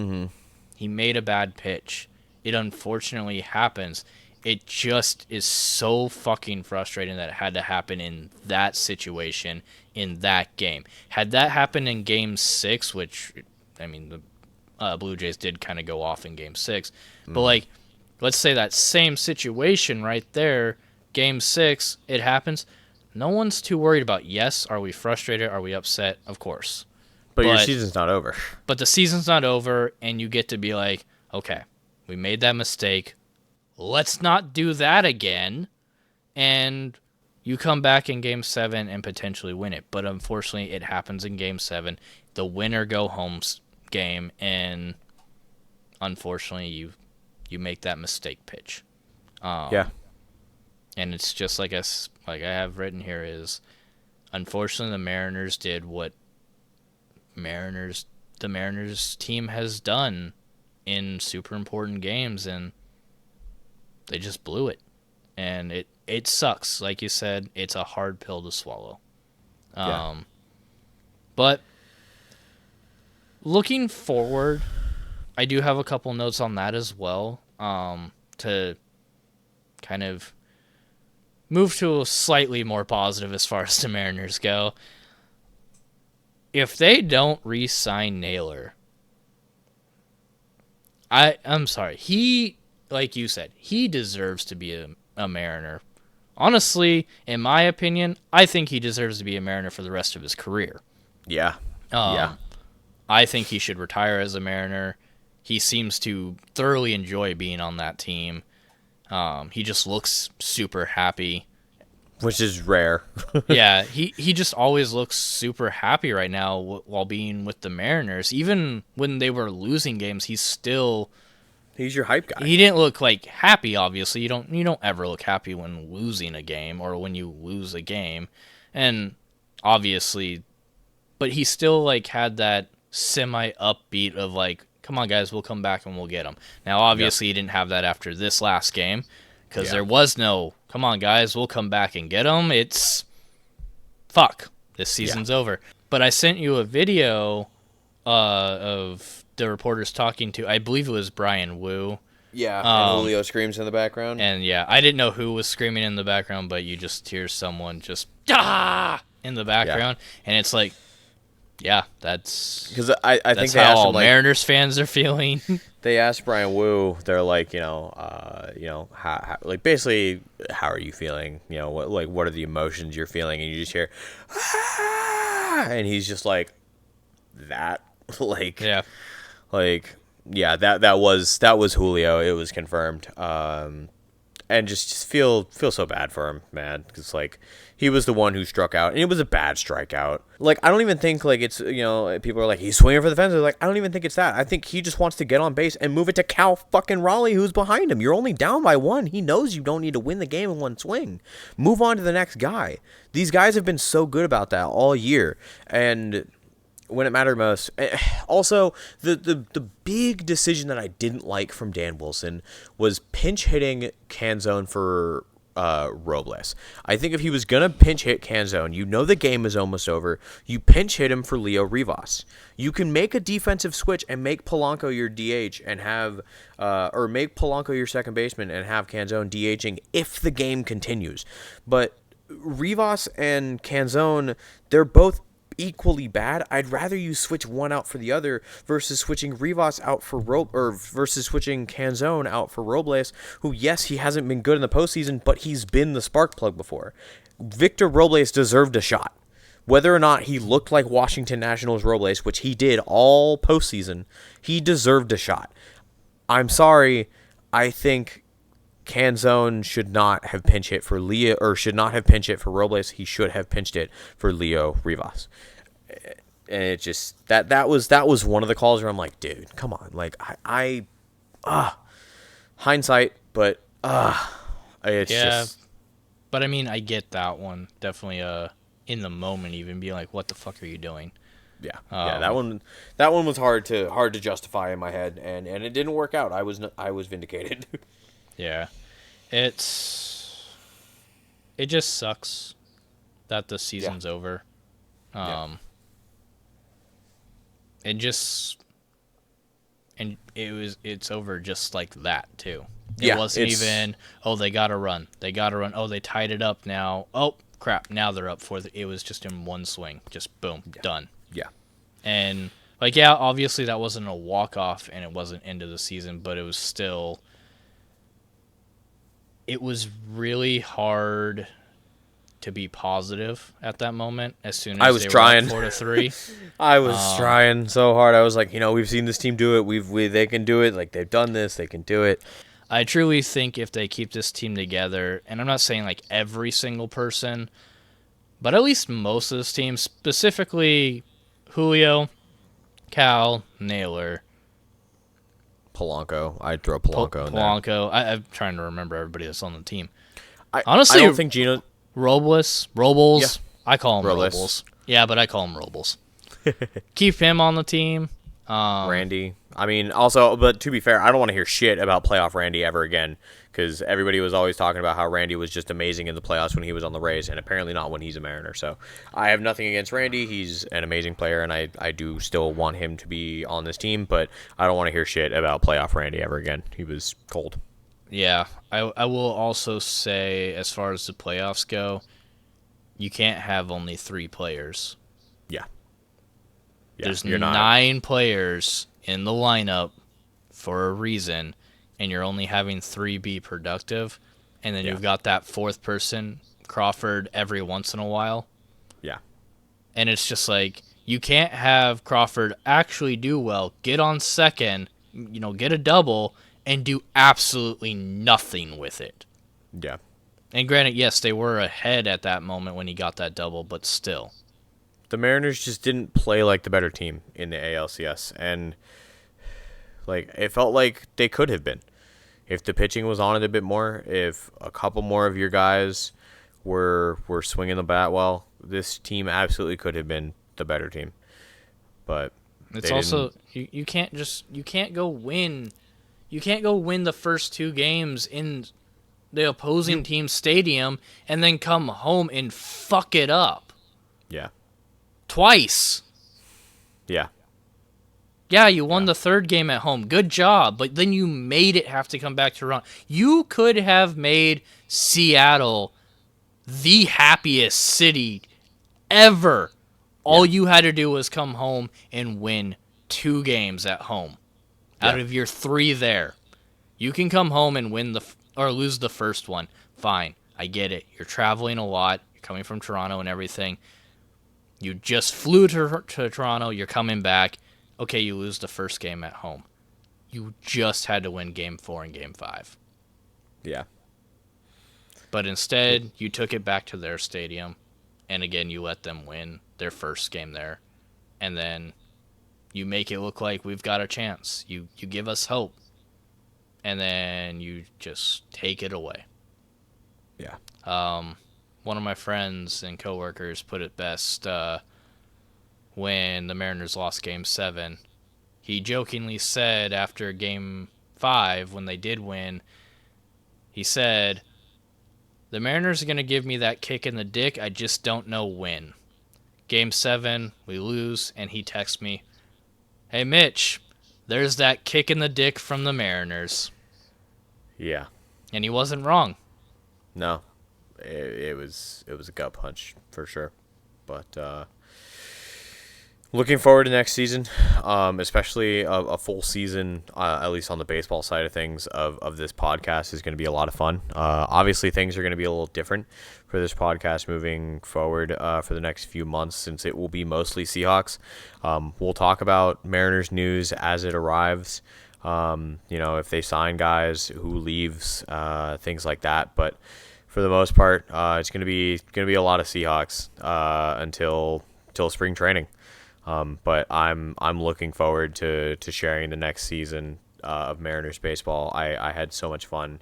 made a bad pitch. It unfortunately happens. It just is so fucking frustrating that it had to happen in that situation, in that game. Had that happened in Game 6, which, the Blue Jays did kind of go off in Game 6, but, let's say that same situation right there, Game 6, it happens. No one's too worried about, yes, are we frustrated? Are we upset? Of course. But your season's not over. But the season's not over, and you get to be like, okay, we made that mistake. Let's not do that again. And you come back in Game 7 and potentially win it. But unfortunately, it happens in Game 7. The winner go home game, and unfortunately, you make that mistake pitch. Yeah. And it's just like I have written here is, unfortunately, the Mariners did what the Mariners team has done in super important games, and they just blew it. And it sucks. Like you said, it's a hard pill to swallow. But looking forward, I do have a couple notes on that as well, to kind of move to a slightly more positive as far as the Mariners go. If they don't re-sign Naylor, I'm sorry. He, like you said, he deserves to be a Mariner. Honestly, in my opinion, I think he deserves to be a Mariner for the rest of his career. Yeah. I think he should retire as a Mariner. He seems to thoroughly enjoy being on that team. He just looks super happy. which is rare. Yeah, he just always looks super happy right now while being with the Mariners. Even when they were losing games, he's your hype guy. He didn't look like happy. Obviously, you don't ever look happy when losing a game or when you lose a game, and obviously, but he still like had that semi upbeat of like, come on guys, we'll come back and we'll get them. Now obviously he didn't have that after this last game because there was no, come on guys, we'll come back and get them. It's fuck, this season's over. But I sent you a video of the reporters talking to, I believe it was Brian Wu. Yeah, and Julio screams in the background. And yeah, I didn't know who was screaming in the background, but you just hear someone just in the background, and it's like, yeah, that's because I think that's how all Mariners fans are feeling. They asked Brian Wu, they're like, how, like basically, how are you feeling? What are the emotions you're feeling? And you just hear, and he's just like, that, like, that was Julio. It was confirmed. And just feel so bad for him, man, because like he was the one who struck out, and it was a bad strikeout. Like I don't even think like it's people are like he's swinging for the fences. Like I don't even think it's that. I think he just wants to get on base and move it to Cal fucking Raleigh, who's behind him. You're only down by one. He knows you don't need to win the game in one swing. Move on to the next guy. These guys have been so good about that all year, and when it mattered most. Also, the big decision that I didn't like from Dan Wilson was pinch hitting Canzone for Robles. I think if he was going to pinch hit Canzone, the game is almost over. You pinch hit him for Leo Rivas. You can make a defensive switch and make Polanco your DH and have, or make Polanco your second baseman and have Canzone DHing if the game continues. But Rivas and Canzone, they're both equally bad. I'd rather you switch one out for the other versus switching Rivas out for versus switching Canzone out for Robles, who yes, he hasn't been good in the postseason, but he's been the spark plug before. Victor Robles deserved a shot. Whether or not he looked like Washington Nationals Robles, which he did all postseason, he deserved a shot. I'm sorry, I think Canzone should not have pinch hit for Leo, or should not have pinch hit for Robles. He should have pinched it for Leo Rivas. And it just that was one of the calls where I'm like, dude, come on. Like I hindsight, but it's just. But I mean, I get that one definitely. In the moment, even being like, what the fuck are you doing? Yeah, that one was hard to justify in my head, and it didn't work out. I was vindicated. Yeah, it just sucks that the season's over. It's over just like that too. It wasn't even, they gotta run. Oh, they tied it up now. Oh crap! Now they're up for it was just in one swing, just boom, done. Yeah, and like obviously that wasn't a walk off and it wasn't end of the season, but it was still. It was really hard to be positive at that moment. As soon as I was they trying. were up 4-3, I was trying so hard. I was like, we've seen this team do it. They can do it. Like they've done this. They can do it. I truly think if they keep this team together, and I'm not saying like every single person, but at least most of this team, specifically Julio, Cal, Naylor. Polanco. I'd throw Polanco in there. Polanco. I'm trying to remember everybody that's on the team. Honestly, I don't think Gino... Robles. Yeah. I call him Robles. Yeah, but I call him Robles. Keep him on the team. Randy. I mean, also, but to be fair, I don't want to hear shit about playoff Randy ever again, because everybody was always talking about how Randy was just amazing in the playoffs when he was on the Rays, and apparently not when he's a Mariner. So I have nothing against Randy. He's an amazing player, and I do still want him to be on this team, but I don't want to hear shit about playoff Randy ever again. He was cold. Yeah, I will also say, as far as the playoffs go, you can't have only 3 players. Yeah. There's 9 players in the lineup for a reason, and you're only having 3 be productive, and then you've got that 4th person, Crawford, every once in a while. Yeah. And it's just like, you can't have Crawford actually do well, get on second, get a double, and do absolutely nothing with it. Yeah. And granted, yes, they were ahead at that moment when he got that double, but still. The Mariners just didn't play like the better team in the ALCS, and like it felt like they could have been. If the pitching was on it a bit more, if a couple more of your guys were swinging the bat well, this team absolutely could have been the better team. But it's also you can't go win the first 2 games in the opposing team's stadium and then come home and fuck it up. Yeah. Twice. Yeah. Yeah, you won the 3rd game at home. Good job. But then you made it have to come back to run. You could have made Seattle the happiest city ever. All you had to do was come home and win 2 games at home out of your 3 there. You can come home and win or lose the first one. Fine. I get it. You're traveling a lot. You're coming from Toronto and everything. You just flew to Toronto. You're coming back. Okay, you lose the first game at home. You just had to win Game 4 and Game 5. Yeah. But instead, you took it back to their stadium, and again, you let them win their first game there. And then you make it look like we've got a chance. You give us hope. And then you just take it away. Yeah. One of my friends and coworkers put it best when the Mariners lost Game 7. He jokingly said after Game 5, when they did win, he said, "The Mariners are going to give me that kick in the dick, I just don't know when." Game 7, we lose, and he texts me, "Hey, Mitch, there's that kick in the dick from the Mariners." Yeah. And he wasn't wrong. No. It was a gut punch for sure. But looking forward to next season, especially a full season, at least on the baseball side of things, of this podcast is going to be a lot of fun. Obviously, things are going to be a little different for this podcast moving forward for the next few months, since it will be mostly Seahawks. We'll talk about Mariners news as it arrives. If they sign guys, who leaves, things like that. But for the most part, it's going to be a lot of Seahawks until spring training. But I'm looking forward to sharing the next season of Mariners baseball. I had so much fun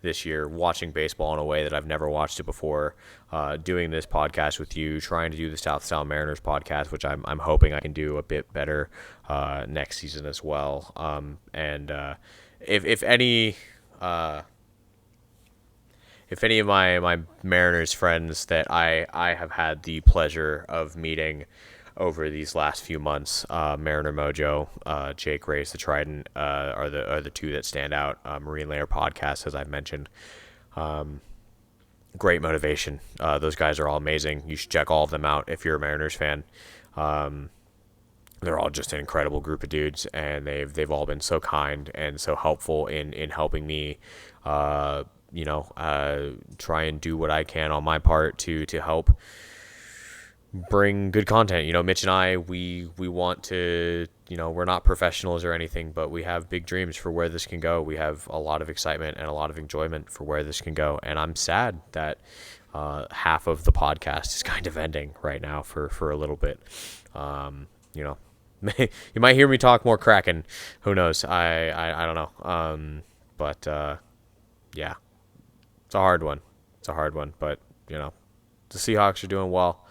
this year watching baseball in a way that I've never watched it before. Doing this podcast with you, trying to do the South Style Mariners podcast, which I'm hoping I can do a bit better next season as well. If any of my Mariners friends that I have had the pleasure of meeting over these last few months, Mariner Mojo, Jake Race, the Trident, are the 2 that stand out. Marine Layer Podcast, as I've mentioned, great motivation. Those guys are all amazing. You should check all of them out if you're a Mariners fan. They're all just an incredible group of dudes, and they've all been so kind and so helpful in helping me, try and do what I can on my part to help bring good content. Mitch and I, we want to, we're not professionals or anything, but we have big dreams for where this can go. We have a lot of excitement and a lot of enjoyment for where this can go. And I'm sad that half of the podcast is kind of ending right now for a little bit. You might hear me talk more Kraken. Who knows? I don't know. Yeah, it's a hard one. But, the Seahawks are doing well.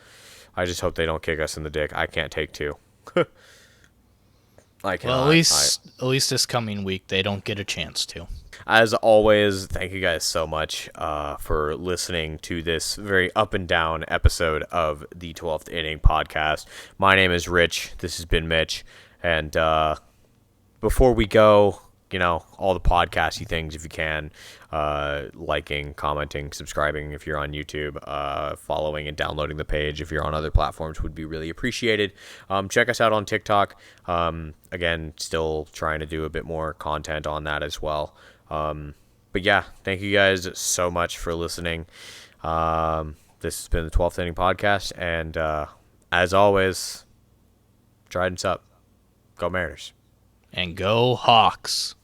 I just hope they don't kick us in the dick. I can't take 2. I cannot. Well, at least this coming week they don't get a chance to. As always, thank you guys so much for listening to this very up and down episode of the 12th Inning Podcast. My name is Rich. This has been Mitch. And before we go, all the podcasty things, if you can, liking, commenting, subscribing if you're on YouTube, following and downloading the page if you're on other platforms would be really appreciated. Check us out on TikTok. Again, still trying to do a bit more content on that as well. But yeah, thank you guys so much for listening. This has been the 12th Inning Podcast, and as always, Trident's up. Go Mariners. And go Hawks.